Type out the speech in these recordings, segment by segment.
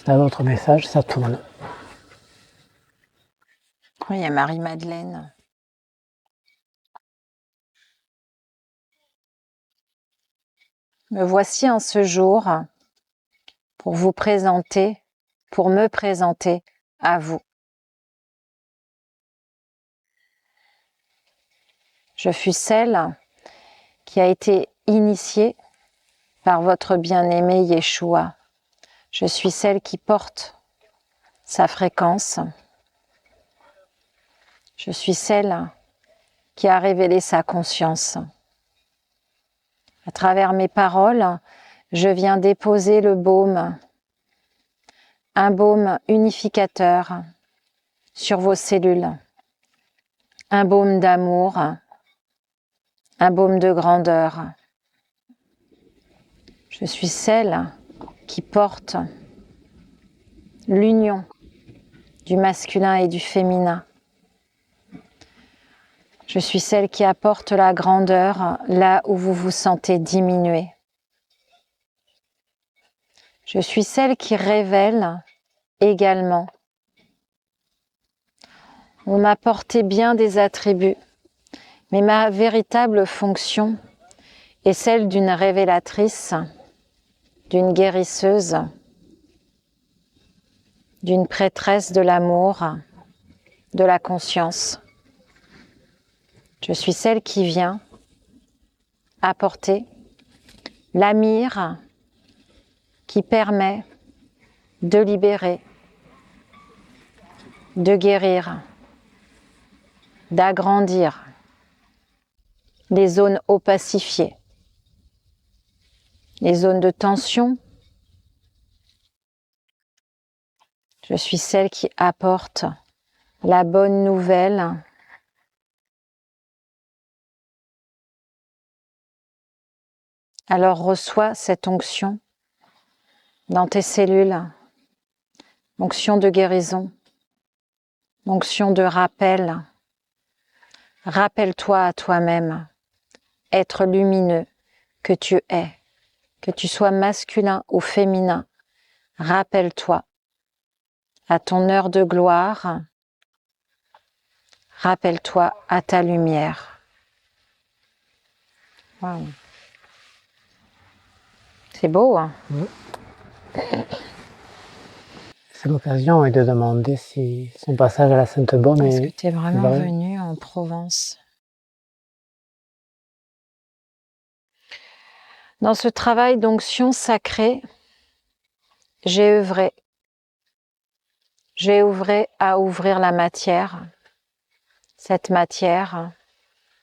Si tu as d'autres messages, ça tourne. Oui, il y a Marie-Madeleine. Me voici en ce jour pour me présenter à vous. Je fus celle qui a été initiée par votre bien-aimé Yeshua. Je suis celle qui porte sa fréquence. Je suis celle qui a révélé sa conscience. À travers mes paroles, je viens déposer le baume, un baume unificateur sur vos cellules, un baume d'amour, un baume de grandeur. Je suis celle qui porte l'union du masculin et du féminin. Je suis celle qui apporte la grandeur là où vous vous sentez diminué. Je suis celle qui révèle également. On m'a porté bien des attributs, mais ma véritable fonction est celle d'une révélatrice, d'une guérisseuse, d'une prêtresse de l'amour, de la conscience. Je suis celle qui vient apporter la myrrhe qui permet de libérer, de guérir, d'agrandir les zones opacifiées, les zones de tension. Je suis celle qui apporte la bonne nouvelle. Alors reçois cette onction dans tes cellules, onction de guérison, onction de rappel. Rappelle-toi à toi-même, être lumineux que tu es, que tu sois masculin ou féminin. Rappelle-toi à ton heure de gloire, rappelle-toi à ta lumière. Wow. C'est beau, hein? Oui. C'est l'occasion de demander si son passage à la Sainte-Baume est... Est-ce que tu es vraiment venu en Provence? Dans ce travail d'onction sacrée, j'ai œuvré. J'ai œuvré à ouvrir la matière, cette matière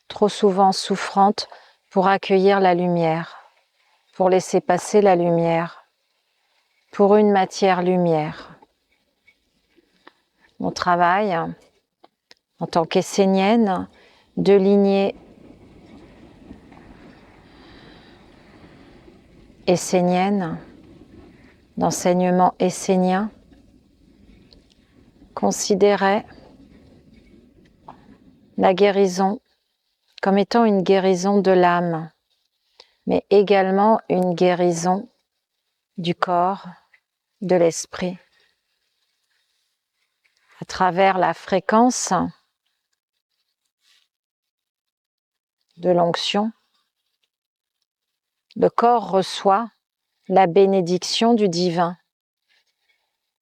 trop souvent souffrante pour accueillir la lumière, pour laisser passer la lumière, pour une matière lumière. Mon travail en tant qu'essénienne de lignée essénienne, d'enseignement essénien, considérait la guérison comme étant une guérison de l'âme, mais également une guérison du corps, de l'esprit. À travers la fréquence de l'onction, le corps reçoit la bénédiction du divin,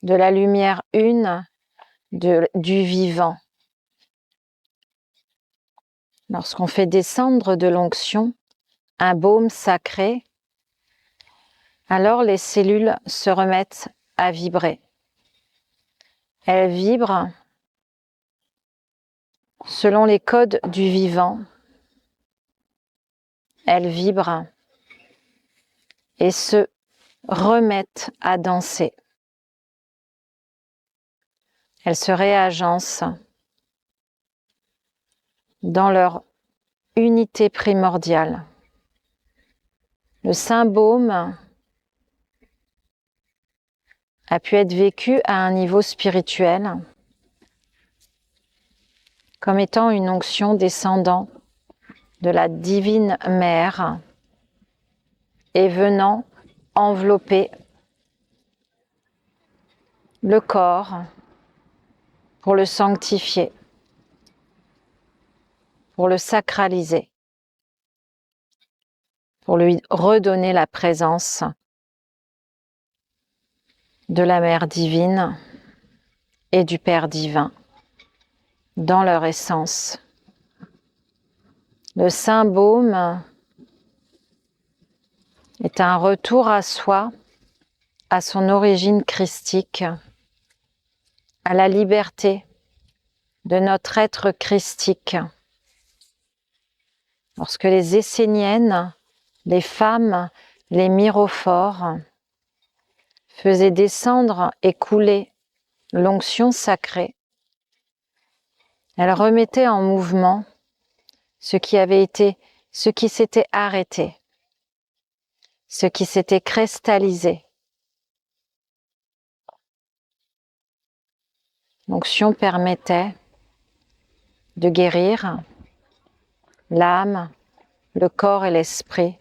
de la lumière une, du vivant. Lorsqu'on fait descendre de l'onction un baume sacré, alors les cellules se remettent à vibrer. Elles vibrent selon les codes du vivant. Elles vibrent et se remettent à danser. Elles se réagencent dans leur unité primordiale. Le saint baume a pu être vécu à un niveau spirituel comme étant une onction descendant de la divine mère et venant envelopper le corps pour le sanctifier, pour le sacraliser, pour lui redonner la présence de la Mère divine et du Père divin dans leur essence. Le Saint Baume est un retour à soi, à son origine christique, à la liberté de notre être christique. Lorsque les Esséniennes, les femmes, les myrophores faisaient descendre et couler l'onction sacrée, elles remettaient en mouvement ce qui s'était arrêté, ce qui s'était cristallisé. L'onction permettait de guérir l'âme, le corps et l'esprit.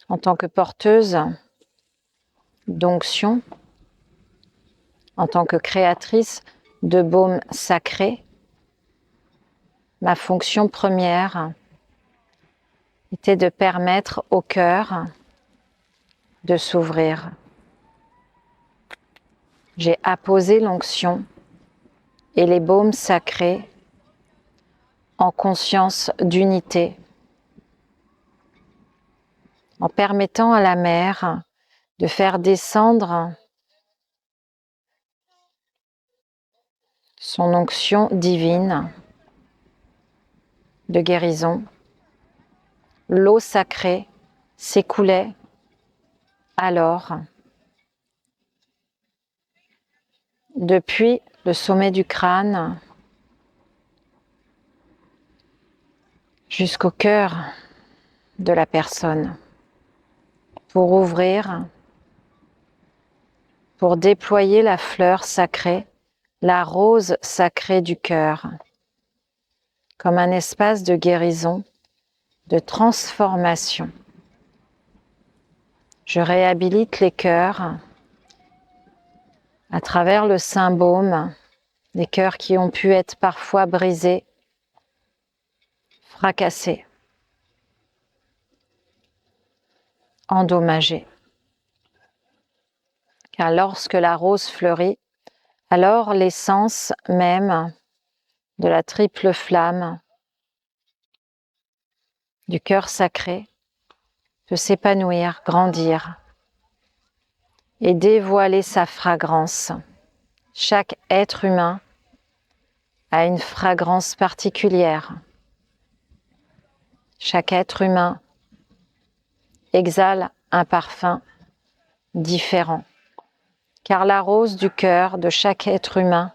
En tant que porteuse d'onction, en tant que créatrice de baume sacré, ma fonction première était de permettre au cœur de s'ouvrir. J'ai apposé l'onction et les baumes sacrés en conscience d'unité, en permettant à la Mère de faire descendre son onction divine de guérison. L'eau sacrée s'écoulait alors depuis le sommet du crâne jusqu'au cœur de la personne pour ouvrir, pour déployer la fleur sacrée, la rose sacrée du cœur, comme un espace de guérison, de transformation. Je réhabilite les cœurs à travers le Saint Baume, les cœurs qui ont pu être parfois brisés, fracassés, endommagés. Car lorsque la rose fleurit, alors l'essence même de la triple flamme du cœur sacré peut s'épanouir, grandir et dévoiler sa fragrance. Chaque être humain a une fragrance particulière. Chaque être humain exhale un parfum différent, car la rose du cœur de chaque être humain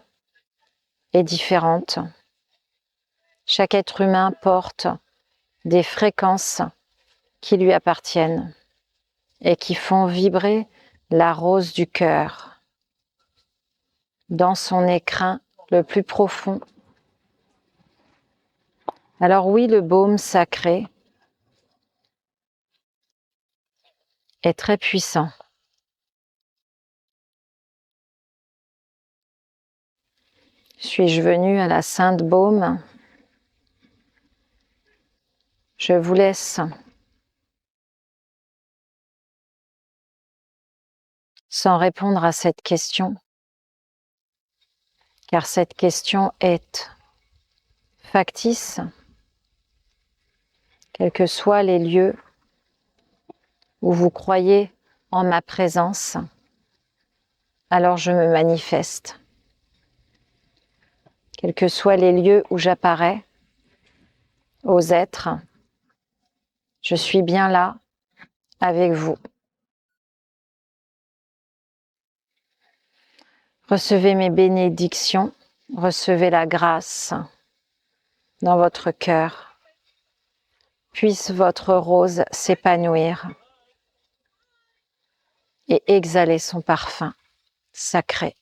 est différente. Chaque être humain porte des fréquences qui lui appartiennent et qui font vibrer la rose du cœur dans son écrin le plus profond. Alors oui, le baume sacré est très puissant. Suis-je venue à la Sainte Baume? Je vous laisse sans répondre à cette question, car cette question est factice, quels que soient les lieux où vous croyez en ma présence, alors je me manifeste. Quels que soient les lieux où j'apparais aux êtres, je suis bien là avec vous. Recevez mes bénédictions, recevez la grâce dans votre cœur. Puisse votre rose s'épanouir et exhaler son parfum sacré.